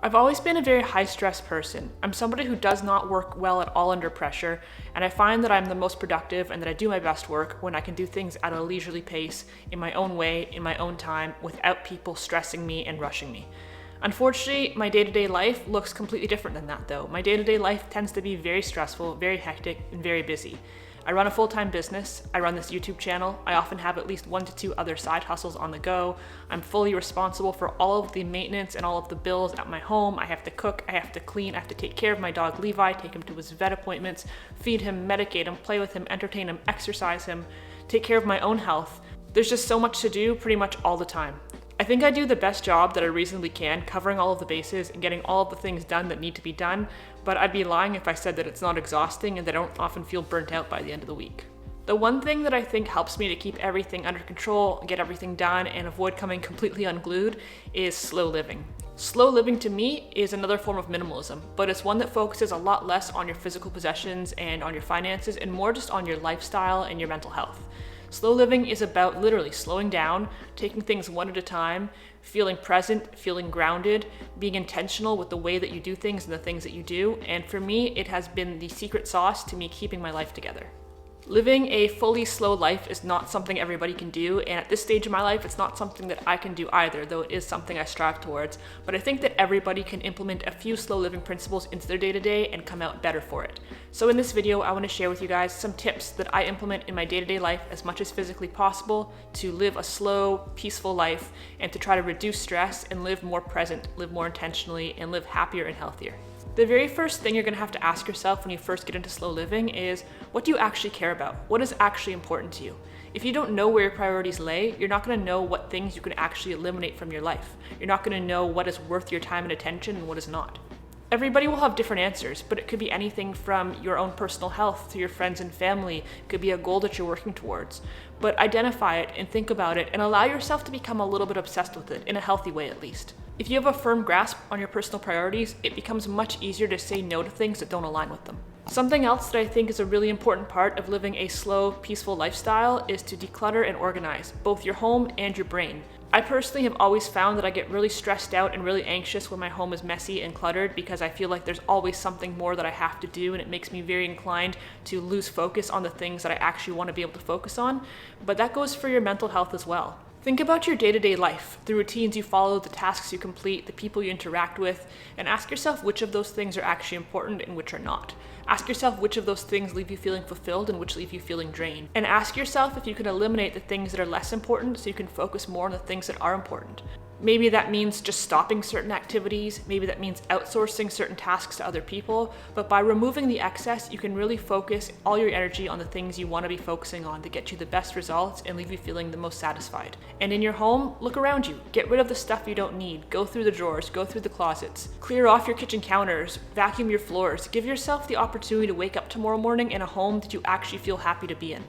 I've always been a very high-stress person. I'm somebody who does not work well at all under pressure, and I find that I'm the most productive and that I do my best work when I can do things at a leisurely pace, in my own way, in my own time, without people stressing me and rushing me. Unfortunately, my day-to-day life looks completely different than that though. My day-to-day life tends to be very stressful, very hectic, and very busy. I run a full-time business, I run this YouTube channel, I often have at least 1 to 2 other side hustles on the go, I'm fully responsible for all of the maintenance and all of the bills at my home, I have to cook, I have to clean, I have to take care of my dog Levi, take him to his vet appointments, feed him, medicate him, play with him, entertain him, exercise him, take care of my own health. There's just so much to do pretty much all the time. I think I do the best job that I reasonably can, covering all of the bases and getting all of the things done that need to be done, but I'd be lying if I said that it's not exhausting and that I don't often feel burnt out by the end of the week. The one thing that I think helps me to keep everything under control, get everything done, and avoid coming completely unglued is slow living. Slow living to me is another form of minimalism, but it's one that focuses a lot less on your physical possessions and on your finances and more just on your lifestyle and your mental health. Slow living is about literally slowing down, taking things one at a time, feeling present, feeling grounded, being intentional with the way that you do things and the things that you do, and for me, it has been the secret sauce to me keeping my life together. Living a fully slow life is not something everybody can do, and at this stage of my life, it's not something that I can do either, though it is something I strive towards. But I think that everybody can implement a few slow living principles into their day-to-day and come out better for it. So in this video, I want to share with you guys some tips that I implement in my day-to-day life as much as physically possible to live a slow, peaceful life and to try to reduce stress and live more present, live more intentionally, and live happier and healthier. The very first thing you're going to have to ask yourself when you first get into slow living is, what do you actually care about? What is actually important to you? If you don't know where your priorities lay, you're not going to know what things you can actually eliminate from your life. You're not going to know what is worth your time and attention and what is not. Everybody will have different answers, but it could be anything from your own personal health to your friends and family. It could be a goal that you're working towards. But identify it and think about it and allow yourself to become a little bit obsessed with it, in a healthy way at least. If you have a firm grasp on your personal priorities, it becomes much easier to say no to things that don't align with them. Something else that I think is a really important part of living a slow, peaceful lifestyle is to declutter and organize, both your home and your brain. I personally have always found that I get really stressed out and really anxious when my home is messy and cluttered because I feel like there's always something more that I have to do, and it makes me very inclined to lose focus on the things that I actually want to be able to focus on. But that goes for your mental health as well. Think about your day-to-day life, the routines you follow, the tasks you complete, the people you interact with, and ask yourself which of those things are actually important and which are not. Ask yourself which of those things leave you feeling fulfilled and which leave you feeling drained. And ask yourself if you can eliminate the things that are less important so you can focus more on the things that are important. Maybe that means just stopping certain activities, maybe that means outsourcing certain tasks to other people, but by removing the excess, you can really focus all your energy on the things you want to be focusing on to get you the best results and leave you feeling the most satisfied. And in your home, look around you. Get rid of the stuff you don't need. Go through the drawers, go through the closets. Clear off your kitchen counters, vacuum your floors. Give yourself the opportunity to wake up tomorrow morning in a home that you actually feel happy to be in.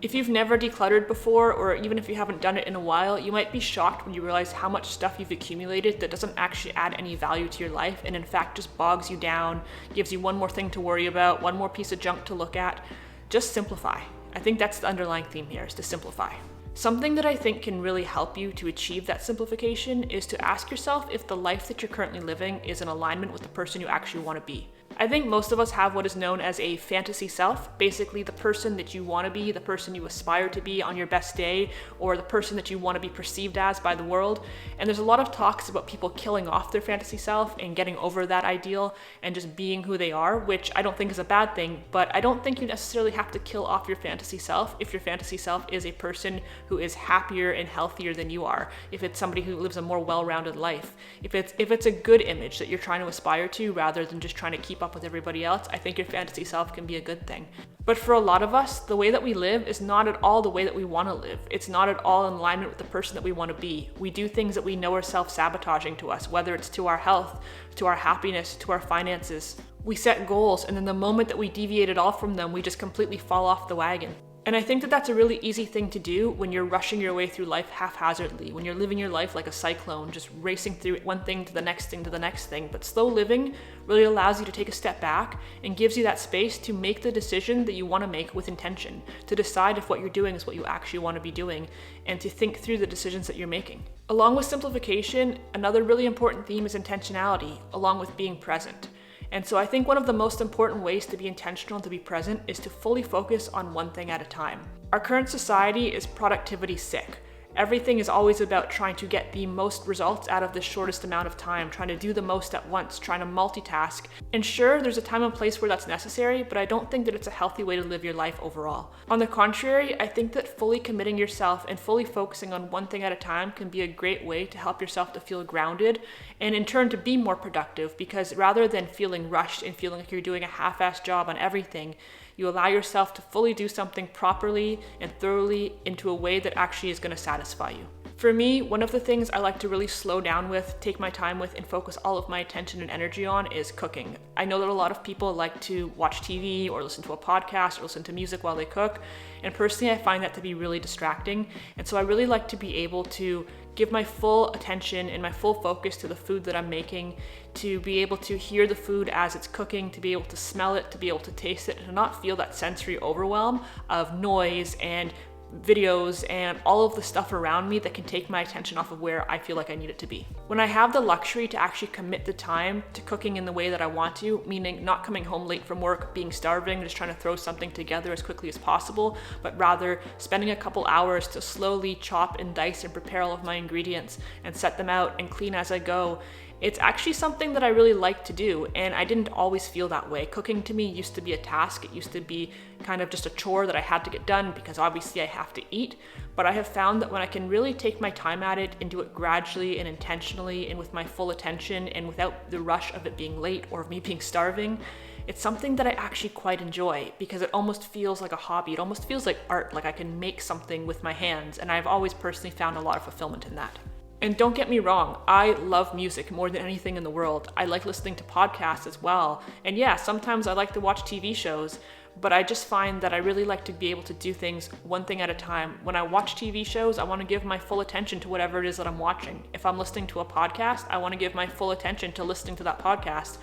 If you've never decluttered before, or even if you haven't done it in a while, you might be shocked when you realize how much stuff you've accumulated that doesn't actually add any value to your life and in fact just bogs you down, gives you one more thing to worry about, one more piece of junk to look at. Just simplify. I think that's the underlying theme here, is to simplify. Something that I think can really help you to achieve that simplification is to ask yourself if the life that you're currently living is in alignment with the person you actually want to be. I think most of us have what is known as a fantasy self, basically the person that you want to be, the person you aspire to be on your best day, or the person that you want to be perceived as by the world. And there's a lot of talks about people killing off their fantasy self and getting over that ideal and just being who they are, which I don't think is a bad thing, but I don't think you necessarily have to kill off your fantasy self if your fantasy self is a person who is happier and healthier than you are, if it's somebody who lives a more well-rounded life, if it's a good image that you're trying to aspire to rather than just trying to keep up with everybody else, I think your fantasy self can be a good thing. But for a lot of us, the way that we live is not at all the way that we want to live. It's not at all in alignment with the person that we want to be. We do things that we know are self-sabotaging to us, whether it's to our health, to our happiness, to our finances. We set goals, and then the moment that we deviate at all from them, we just completely fall off the wagon. And I think that that's a really easy thing to do when you're rushing your way through life haphazardly, when you're living your life like a cyclone, just racing through one thing to the next thing to the next thing. But slow living really allows you to take a step back and gives you that space to make the decision that you want to make with intention, to decide if what you're doing is what you actually want to be doing, and to think through the decisions that you're making. Along with simplification, another really important theme is intentionality, along with being present. And so I think one of the most important ways to be intentional and to be present is to fully focus on one thing at a time. Our current society is productivity sick. Everything is always about trying to get the most results out of the shortest amount of time, trying to do the most at once, trying to multitask. And sure, there's a time and place where that's necessary, but I don't think that it's a healthy way to live your life overall. On the contrary, I think that fully committing yourself and fully focusing on one thing at a time can be a great way to help yourself to feel grounded and in turn to be more productive, because rather than feeling rushed and feeling like you're doing a half-assed job on everything, you allow yourself to fully do something properly and thoroughly into a way that actually is going to satisfy you. For me, one of the things I like to really slow down with, take my time with, and focus all of my attention and energy on is cooking. I know that a lot of people like to watch TV or listen to a podcast or listen to music while they cook, and personally I find that to be really distracting, and so I really like to be able to give my full attention and my full focus to the food that I'm making, to be able to hear the food as it's cooking, to be able to smell it, to be able to taste it, and to not feel that sensory overwhelm of noise and videos and all of the stuff around me that can take my attention off of where I feel like I need it to be. When I have the luxury to actually commit the time to cooking in the way that I want to, meaning not coming home late from work, being starving, just trying to throw something together as quickly as possible, but rather spending a couple hours to slowly chop and dice and prepare all of my ingredients and set them out and clean as I go, it's actually something that I really like to do, and I didn't always feel that way. Cooking to me used to be a task. It used to be kind of just a chore that I had to get done because obviously I have to eat, but I have found that when I can really take my time at it and do it gradually and intentionally and with my full attention and without the rush of it being late or of me being starving, it's something that I actually quite enjoy because it almost feels like a hobby. It almost feels like art, like I can make something with my hands, and I've always personally found a lot of fulfillment in that. And don't get me wrong, I love music more than anything in the world. I like listening to podcasts as well. And yeah, sometimes I like to watch TV shows, but I just find that I really like to be able to do things one thing at a time. When I watch TV shows, I want to give my full attention to whatever it is that I'm watching. If I'm listening to a podcast, I want to give my full attention to listening to that podcast.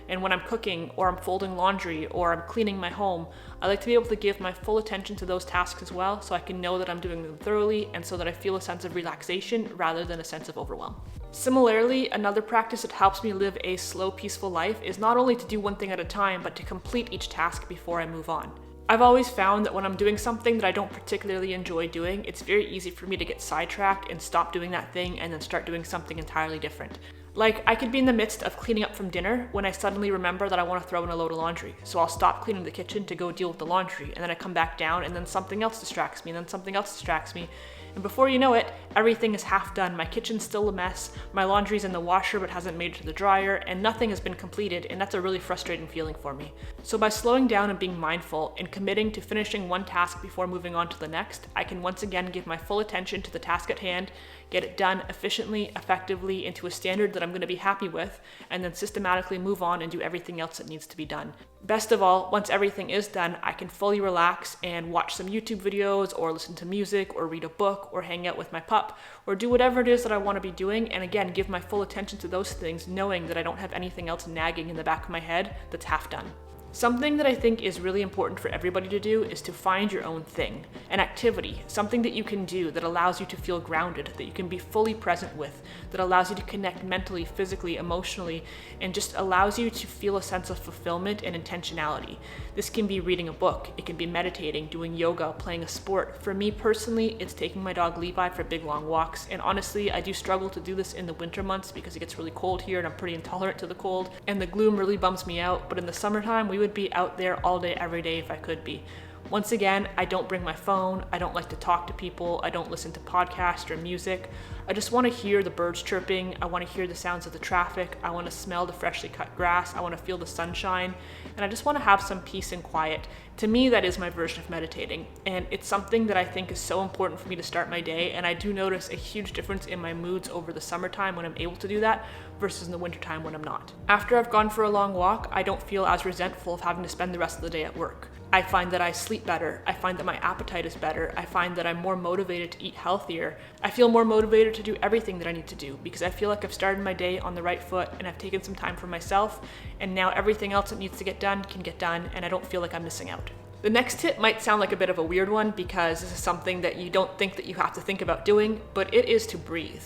And when I'm cooking or I'm folding laundry or I'm cleaning my home, I like to be able to give my full attention to those tasks as well, so I can know that I'm doing them thoroughly and so that I feel a sense of relaxation rather than a sense of overwhelm. Similarly, another practice that helps me live a slow, peaceful life is not only to do one thing at a time, but to complete each task before I move on. I've always found that when I'm doing something that I don't particularly enjoy doing, it's very easy for me to get sidetracked and stop doing that thing and then start doing something entirely different. Like, I could be in the midst of cleaning up from dinner when I suddenly remember that I want to throw in a load of laundry. So I'll stop cleaning the kitchen to go deal with the laundry, and then I come back down and then something else distracts me, and then something else distracts me. And before you know it, everything is half done. My kitchen's still a mess, my laundry's in the washer but hasn't made it to the dryer, and nothing has been completed, and that's a really frustrating feeling for me. So by slowing down and being mindful and committing to finishing one task before moving on to the next, I can once again give my full attention to the task at hand, get it done efficiently, effectively, into a standard that I'm going to be happy with, and then systematically move on and do everything else that needs to be done. Best of all, once everything is done, I can fully relax and watch some YouTube videos or listen to music or read a book or hang out with my pup or do whatever it is that I want to be doing, and again, give my full attention to those things, knowing that I don't have anything else nagging in the back of my head that's half done. Something that I think is really important for everybody to do is to find your own thing, an activity, something that you can do that allows you to feel grounded, that you can be fully present with, that allows you to connect mentally, physically, emotionally, and just allows you to feel a sense of fulfillment and intentionality. This can be reading a book, it can be meditating, doing yoga, playing a sport. For me personally, it's taking my dog Levi for big long walks, and honestly, I do struggle to do this in the winter months because it gets really cold here and I'm pretty intolerant to the cold, and the gloom really bums me out, but in the summertime, we would be out there all day, every day if I could be. Once again, I don't bring my phone, I don't like to talk to people, I don't listen to podcasts or music. I just want to hear the birds chirping, I want to hear the sounds of the traffic, I want to smell the freshly cut grass, I want to feel the sunshine, and I just want to have some peace and quiet. To me, that is my version of meditating, and it's something that I think is so important for me to start my day, and I do notice a huge difference in my moods over the summertime when I'm able to do that versus in the wintertime when I'm not. After I've gone for a long walk, I don't feel as resentful of having to spend the rest of the day at work. I find that I sleep better. I find that my appetite is better. I find that I'm more motivated to eat healthier. I feel more motivated to do everything that I need to do because I feel like I've started my day on the right foot and I've taken some time for myself, and now everything else that needs to get done can get done, and I don't feel like I'm missing out. The next tip might sound like a bit of a weird one because this is something that you don't think that you have to think about doing, but it is to breathe.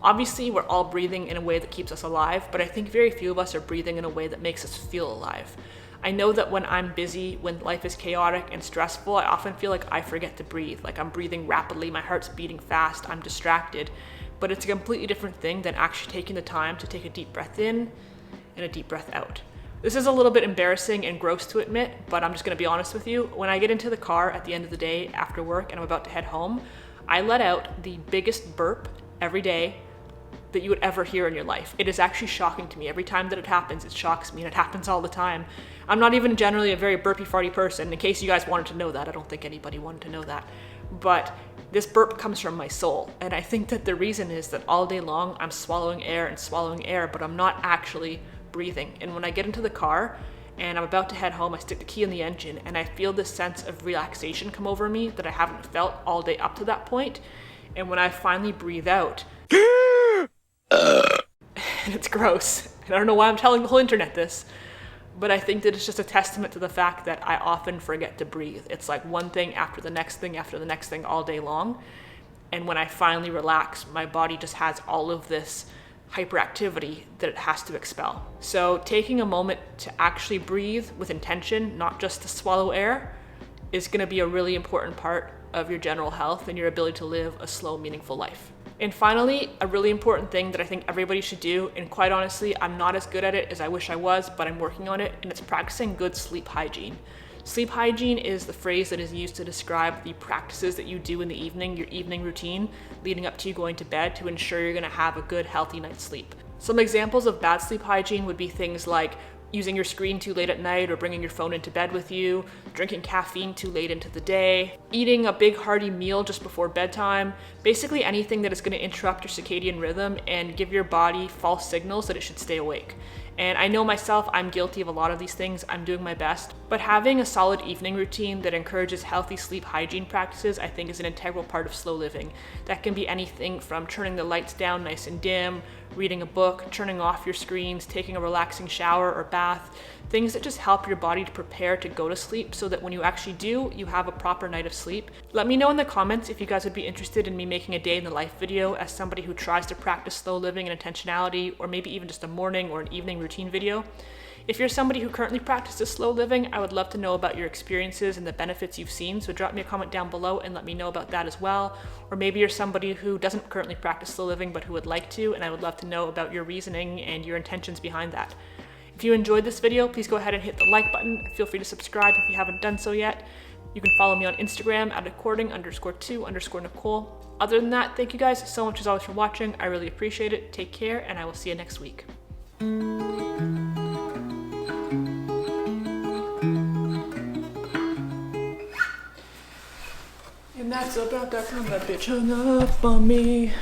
Obviously, we're all breathing in a way that keeps us alive, but I think very few of us are breathing in a way that makes us feel alive. I know that when I'm busy, when life is chaotic and stressful, I often feel like I forget to breathe, like I'm breathing rapidly, my heart's beating fast, I'm distracted, but it's a completely different thing than actually taking the time to take a deep breath in and a deep breath out. This is a little bit embarrassing and gross to admit, but I'm just gonna be honest with you. When I get into the car at the end of the day after work and I'm about to head home, I let out the biggest burp every day that you would ever hear in your life. It is actually shocking to me. Every time that it happens, it shocks me, and it happens all the time. I'm not even generally a very burpy farty person, in case you guys wanted to know that. I don't think anybody wanted to know that. But this burp comes from my soul, and I think that the reason is that all day long I'm swallowing air, but I'm not actually breathing. And when I get into the car and I'm about to head home, I stick the key in the engine and I feel this sense of relaxation come over me that I haven't felt all day up to that point. And when I finally breathe out, and it's gross, and I don't know why I'm telling the whole internet this, but I think that it's just a testament to the fact that I often forget to breathe. It's like one thing after the next thing after the next thing all day long. And when I finally relax, my body just has all of this hyperactivity that it has to expel. So taking a moment to actually breathe with intention, not just to swallow air, is gonna be a really important part of your general health and your ability to live a slow, meaningful life. And finally, a really important thing that I think everybody should do, and quite honestly, I'm not as good at it as I wish I was, but I'm working on it, and it's practicing good sleep hygiene. Sleep hygiene is the phrase that is used to describe the practices that you do in the evening, your evening routine, leading up to you going to bed to ensure you're gonna have a good, healthy night's sleep. Some examples of bad sleep hygiene would be things like using your screen too late at night or bringing your phone into bed with you, drinking caffeine too late into the day, eating a big hearty meal just before bedtime, basically anything that is going to interrupt your circadian rhythm and give your body false signals that it should stay awake. And I know myself, I'm guilty of a lot of these things. I'm doing my best, but having a solid evening routine that encourages healthy sleep hygiene practices, I think, is an integral part of slow living. That can be anything from turning the lights down nice and dim, reading a book, turning off your screens, taking a relaxing shower or bath, things that just help your body to prepare to go to sleep so that when you actually do, you have a proper night of sleep. Let me know in the comments if you guys would be interested in me making a day in the life video as somebody who tries to practice slow living and intentionality, or maybe even just a morning or an evening routine video. If you're somebody who currently practices slow living, I would love to know about your experiences and the benefits you've seen, so drop me a comment down below and let me know about that as well. Or maybe you're somebody who doesn't currently practice slow living but who would like to, and I would love to know about your reasoning and your intentions behind that. If you enjoyed this video, please go ahead and hit the like button. Feel free to subscribe if you haven't done so yet. You can follow me on Instagram at according_to_Nicole. Other than that, thank you guys so much as always for watching. I really appreciate it. Take care, and I will see you next week. And that's about that time that bitch hung up on me.